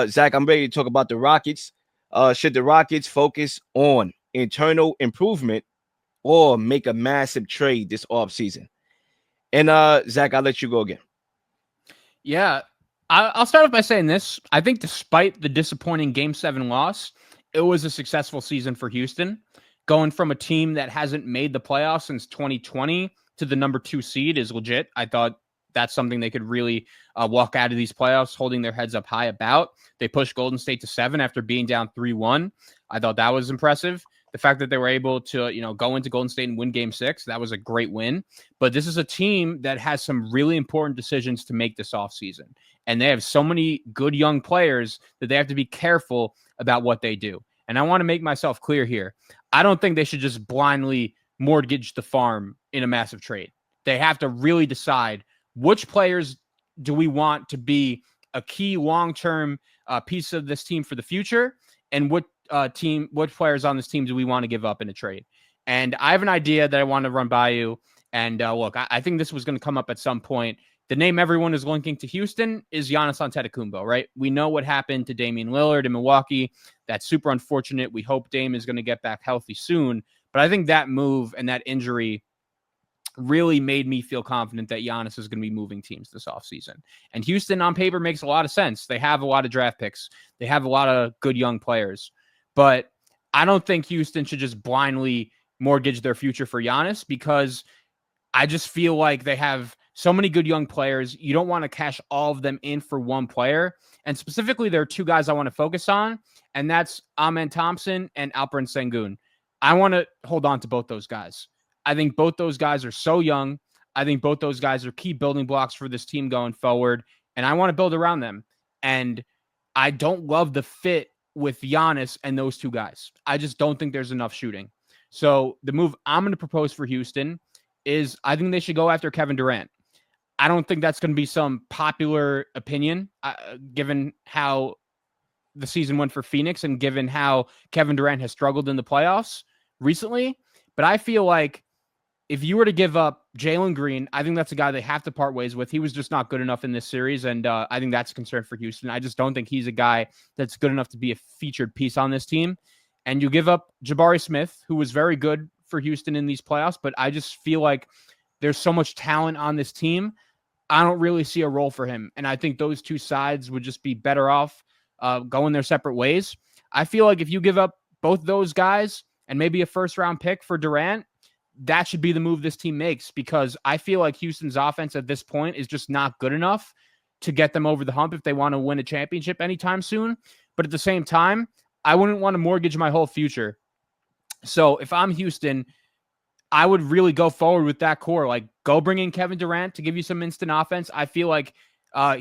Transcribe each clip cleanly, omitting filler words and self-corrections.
Zach, I'm ready to talk about the Rockets. Should the Rockets focus on internal improvement or make a massive trade this offseason? And Zach, I'll let you go again. Yeah, I'll start off by saying this. I think despite the disappointing Game 7 loss, it was a successful season for Houston. Going from a team that hasn't made the playoffs since 2020 to the number 2 seed is legit. I thought that's something they could really walk out of these playoffs holding their heads up high about. They pushed Golden State to 7 after being down 3-1. I thought that was impressive. The fact that they were able to, go into Golden State and win Game 6, that was a great win. But this is a team that has some really important decisions to make this offseason. And they have so many good young players that they have to be careful about what they do. And I want to make myself clear here. I don't think they should just blindly mortgage the farm in a massive trade. They have to really decide which players do we want to be a key long-term piece of this team for the future, and what players on this team do we want to give up in a trade. And I have an idea that I want to run by you. And look, I think this was going to come up at some point. The name everyone is linking to Houston is Giannis Antetokounmpo, right? We know what happened to Damian Lillard in Milwaukee. That's super unfortunate. We hope Dame is going to get back healthy soon. But I think that move and that injury really made me feel confident that Giannis is going to be moving teams this offseason. And Houston on paper makes a lot of sense. They have a lot of draft picks. They have a lot of good young players. But I don't think Houston should just blindly mortgage their future for Giannis, because I just feel like they have so many good young players. You don't want to cash all of them in for one player. And specifically, there are two guys I want to focus on, and that's Amen Thompson and Alperen Sengun. I want to hold on to both those guys. I think both those guys are so young. I think both those guys are key building blocks for this team going forward, and I want to build around them. And I don't love the fit with Giannis and those two guys. I just don't think there's enough shooting. So the move I'm going to propose for Houston is I think they should go after Kevin Durant. I don't think that's going to be some popular opinion, given how the season went for Phoenix and given how Kevin Durant has struggled in the playoffs recently. But I feel like if you were to give up Jalen Green, I think that's a guy they have to part ways with. He was just not good enough in this series, and I think that's a concern for Houston. I just don't think he's a guy that's good enough to be a featured piece on this team. And you give up Jabari Smith, who was very good for Houston in these playoffs, but I just feel like there's so much talent on this team. I don't really see a role for him, and I think those two sides would just be better off going their separate ways. I feel like if you give up both those guys and maybe a first-round pick for Durant, that should be the move this team makes, because I feel like Houston's offense at this point is just not good enough to get them over the hump if they want to win a championship anytime soon. But at the same time, I wouldn't want to mortgage my whole future. So if I'm Houston, I would really go forward with that core. Like, go bring in Kevin Durant to give you some instant offense. I feel like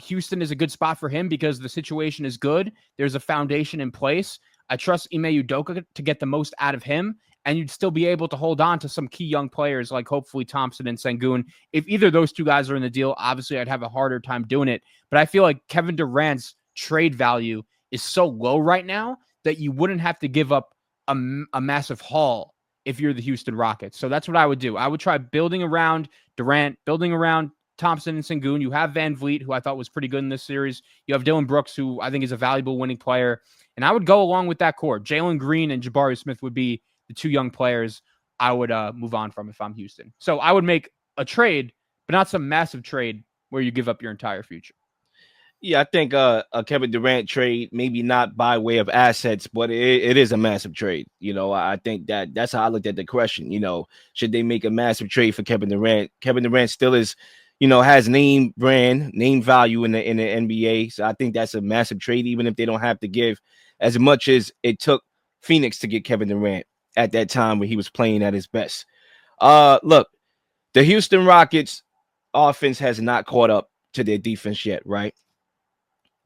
Houston is a good spot for him because the situation is good. There's a foundation in place. I trust Ime Udoka to get the most out of him, and you'd still be able to hold on to some key young players like hopefully Thompson and Sengun. If either of those two guys are in the deal, obviously I'd have a harder time doing it. But I feel like Kevin Durant's trade value is so low right now that you wouldn't have to give up a massive haul if you're the Houston Rockets. So that's what I would do. I would try building around Durant, building around Thompson and Sengun. You have Van Vliet, who I thought was pretty good in this series. You have Dylan Brooks, who I think is a valuable winning player. And I would go along with that core. Jalen Green and Jabari Smith would be the two young players I would move on from if I'm Houston. So I would make a trade, but not some massive trade where you give up your entire future. Yeah, I think a Kevin Durant trade, maybe not by way of assets, but it is a massive trade. I think that's how I looked at the question. Should they make a massive trade for Kevin Durant? Kevin Durant still is, has name value in the NBA. So I think that's a massive trade, even if they don't have to give as much as it took Phoenix to get Kevin Durant at that time when he was playing at his best. Look, the Houston Rockets offense has not caught up to their defense yet, right?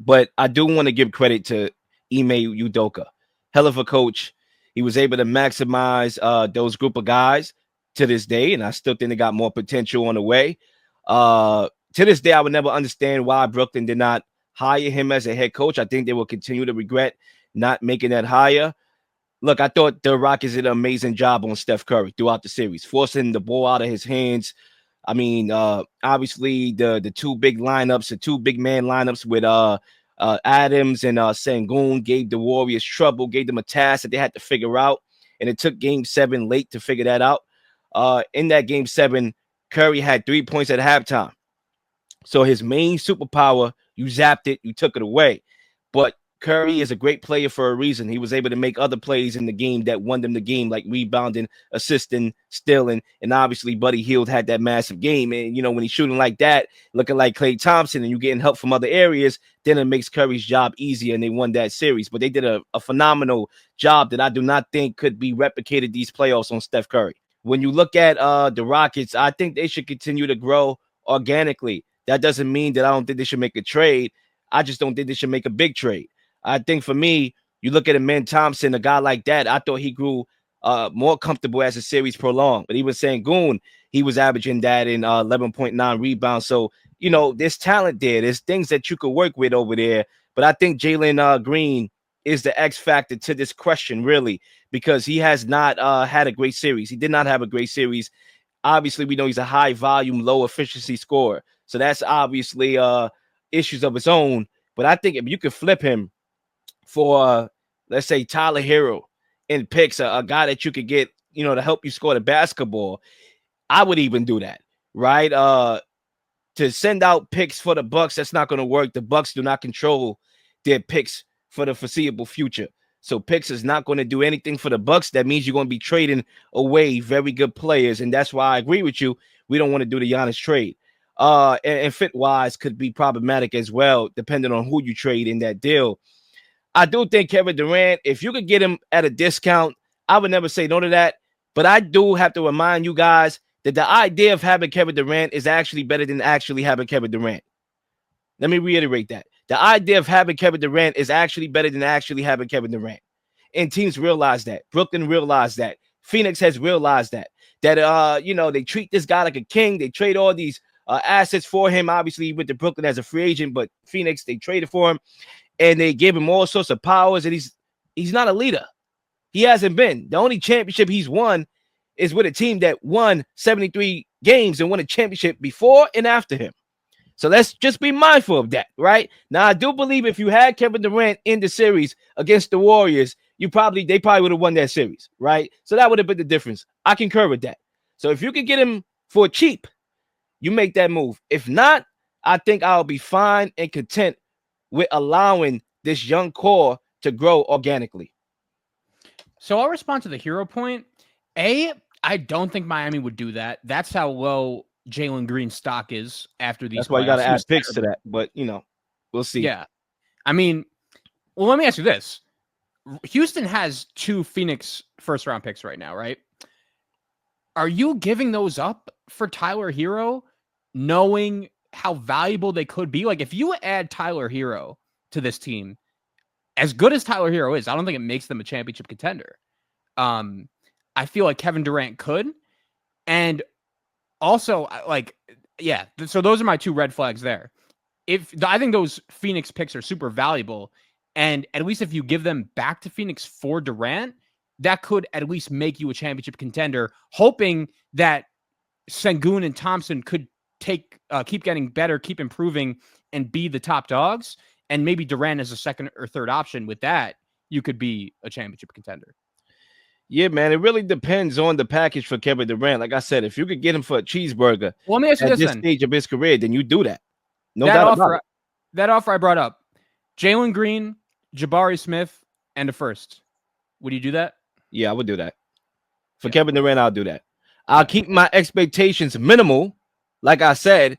But I do want to give credit to Ime Udoka. Hell of a coach. He was able to maximize those group of guys to this day, and I still think they got more potential on the way. To this day, I would never understand why Brooklyn did not hire him as a head coach. I think they will continue to regret not making that hire. Look, I thought the Rockets did an amazing job on Steph Curry throughout the series, forcing the ball out of his hands. I mean, obviously the two big man lineups with Adams and Sengun gave the Warriors trouble, gave them a task that they had to figure out. And it took game 7 late to figure that out. In that game 7, Curry had 3 points at halftime. So his main superpower, you zapped it, you took it away. But Curry is a great player for a reason. He was able to make other plays in the game that won them the game, like rebounding, assisting, stealing, and obviously Buddy Hield had that massive game. And when he's shooting like that, looking like Klay Thompson, and you're getting help from other areas, then it makes Curry's job easier, and they won that series. But they did a phenomenal job that I do not think could be replicated these playoffs on Steph Curry. When you look at the Rockets, I think they should continue to grow organically. That doesn't mean that I don't think they should make a trade. I just don't think they should make a big trade. I think for me, you look at Amen Thompson, a guy like that, I thought he grew more comfortable as the series prolonged. But even Sengun, he was averaging that in 11.9 rebounds. So, there's talent there. There's things that you could work with over there. But I think Jalen Green is the X factor to this question, really, because he has not had a great series. He did not have a great series. Obviously, we know he's a high volume, low efficiency scorer. So that's obviously issues of his own. But I think if you could flip him for, let's say, Tyler Hero in picks, a guy that you could get, to help you score the basketball, I would even do that, right? To send out picks for the Bucks, that's not going to work. The Bucks do not control their picks for the foreseeable future. So picks is not going to do anything for the Bucks. That means you're going to be trading away very good players, and that's why I agree with you. We don't want to do the Giannis trade. And fit-wise could be problematic as well, depending on who you trade in that deal. I do think Kevin Durant, if you could get him at a discount, I would never say no to that. But I do have to remind you guys that the idea of having Kevin Durant is actually better than actually having Kevin Durant. Let me reiterate that. The idea of having Kevin Durant is actually better than actually having Kevin Durant. And teams realize that. Brooklyn realized that. Phoenix has realized that. That, they treat this guy like a king. They trade all these assets for him. Obviously, he went to Brooklyn as a free agent, but Phoenix, they traded for him. And they gave him all sorts of powers. And he's not a leader. He hasn't been. The only championship he's won is with a team that won 73 games and won a championship before and after him. So let's just be mindful of that, right? Now, I do believe if you had Kevin Durant in the series against the Warriors, they probably would have won that series, right? So that would have been the difference. I concur with that. So if you could get him for cheap, you make that move. If not, I think I'll be fine and content with allowing this young core to grow organically. So I'll respond to the Hero point. I don't think Miami would do that. That's how low Jalen Green's stock is after these. That's why you got to add picks to that. But, we'll see. Yeah. I mean, well, let me ask you this. Houston has 2 Phoenix first-round picks right now, right? Are you giving those up for Tyler Hero, knowing how valuable they could be? Like, if you add Tyler Hero to this team, as good as Tyler Hero is, I don't think it makes them a championship contender. I feel like Kevin Durant could. And also, so those are my 2 red flags there. I think those Phoenix picks are super valuable, and at least if you give them back to Phoenix for Durant, that could at least make you a championship contender, hoping that Sengun and Thompson could keep getting better, keep improving, and be the top dogs. And maybe Durant as a second or third option. With that, you could be a championship contender. Yeah, man, it really depends on the package for Kevin Durant. Like I said, if you could get him for a cheeseburger let me ask you at this stage of his career, then you do that. No doubt about it. That offer I brought up, Jalen Green, Jabari Smith, and a first. Would you do that? Yeah, I would do that. For Kevin Durant, I'll do that. I'll keep my expectations minimal, like I said,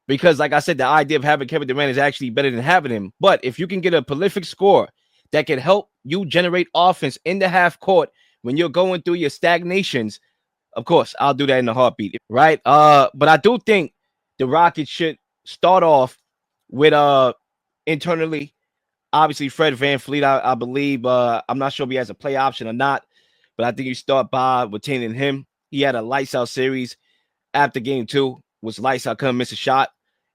because, like I said, the idea of having Kevin Durant is actually better than having him. But if you can get a prolific scorer that can help you generate offense in the half court when you're going through your stagnations, of course, I'll do that in a heartbeat, right? But I do think the Rockets should start off with internally, obviously, Fred VanVleet, I believe. I'm not sure if he has a play option or not, but I think you start by retaining him. He had a lights out series after game 2, was lights out, couldn't miss a shot.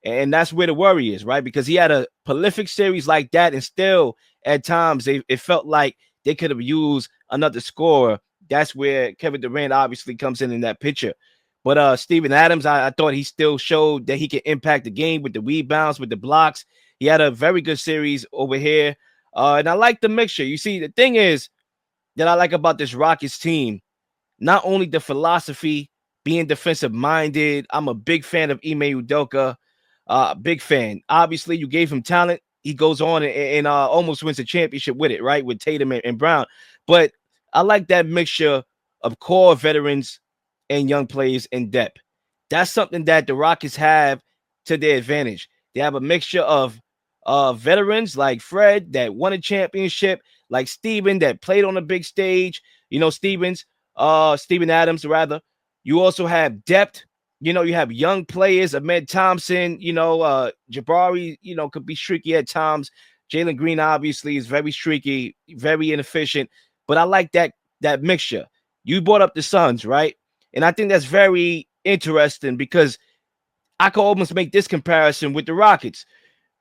And that's where the worry is, right? Because he had a prolific series like that, and still at times it felt like they could have used another scorer. That's where Kevin Durant obviously comes in that picture. But Steven Adams, I thought he still showed that he can impact the game with the rebounds, with the blocks. He had a very good series over here. And I like the mixture. You see, the thing is that I like about this Rockets team, not only the philosophy, being defensive minded. I'm a big fan of Ime Udoka. Big fan. Obviously, you gave him talent. He goes on and almost wins a championship with it, right? With Tatum and Brown. But I like that mixture of core veterans and young players in depth. That's something that the Rockets have to their advantage. They have a mixture of veterans like Fred that won a championship, like Steven that played on a big stage. You know, Steven Adams, rather. You also have depth. You know, you have young players, Ahmed Thompson, Jabari, could be streaky at times. Jalen Green, obviously, is very streaky, very inefficient. But I like that mixture. You brought up the Suns, right? And I think that's very interesting because I could almost make this comparison with the Rockets.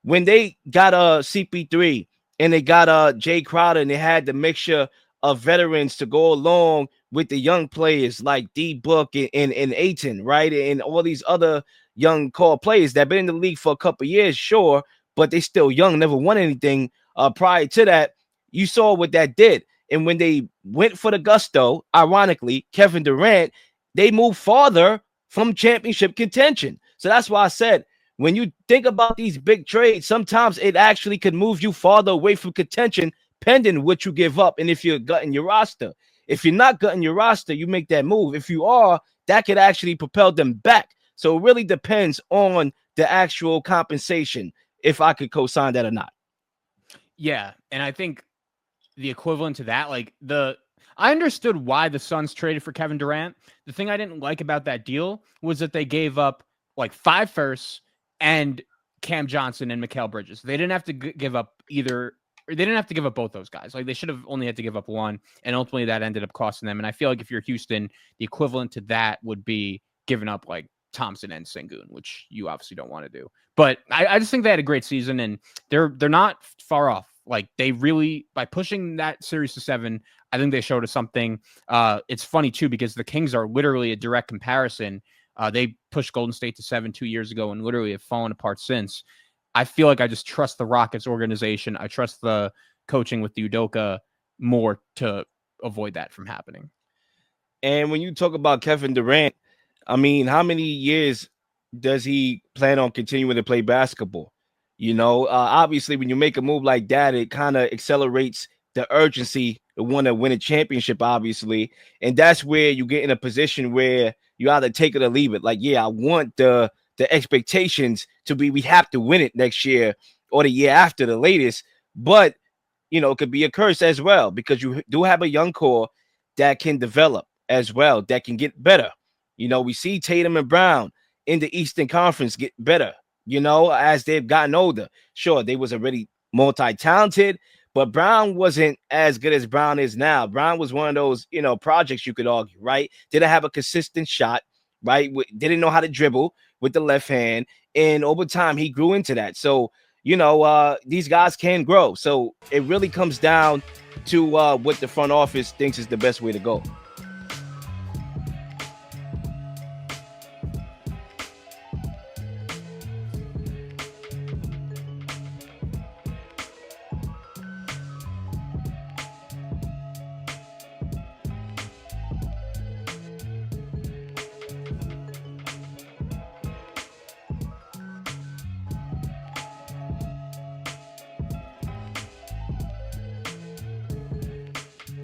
When they got CP3 and they got Jay Crowder and they had the mixture of veterans to go along with the young players like D Book and Aiton, right? And all these other young core players that been in the league for a couple years, sure, but they still young, never won anything prior to that. You saw what that did. And when they went for the gusto, ironically, Kevin Durant, they moved farther from championship contention. So that's why I said, when you think about these big trades, sometimes it actually could move you farther away from contention, pending what you give up. And if you're gutting your roster, if you're not gutting your roster, you make that move. If you are, that could actually propel them back. So it really depends on the actual compensation, if I could co-sign that or not. Yeah, and I think the equivalent to that, I understood why the Suns traded for Kevin Durant. The thing I didn't like about that deal was that they gave up like 5 firsts and Cam Johnson and Mikal Bridges. They didn't have to give up either. Or they didn't have to give up both those guys. Like, they should have only had to give up one, and ultimately that ended up costing them. And I feel like if you're Houston, the equivalent to that would be giving up like Thompson and Sengun, which you obviously don't want to do. But I just think they had a great season, and they're not far off. Like, they really, by pushing that series to 7, I think they showed us something. It's funny too, because the Kings are literally a direct comparison. They pushed Golden State to 7 2 years ago and literally have fallen apart since. I feel like I just trust the Rockets organization. I trust the coaching with the Udoka more to avoid that from happening. And when you talk about Kevin Durant, I mean, how many years does he plan on continuing to play basketball? Obviously, when you make a move like that, it kind of accelerates the urgency to want to win a championship, obviously. And that's where you get in a position where you either take it or leave it. Like, yeah, I want the expectations to be we have to win it next year or the year after the latest. But, it could be a curse as well, because you do have a young core that can develop as well, that can get better. We see Tatum and Brown in the Eastern Conference get better, as they've gotten older. Sure, they was already multi-talented, but Brown wasn't as good as Brown is now. Brown was one of those, projects, you could argue, right? Didn't have a consistent shot, right? Didn't know how to dribble with the left hand. And over time, he grew into that. So, these guys can grow. So it really comes down to what the front office thinks is the best way to go.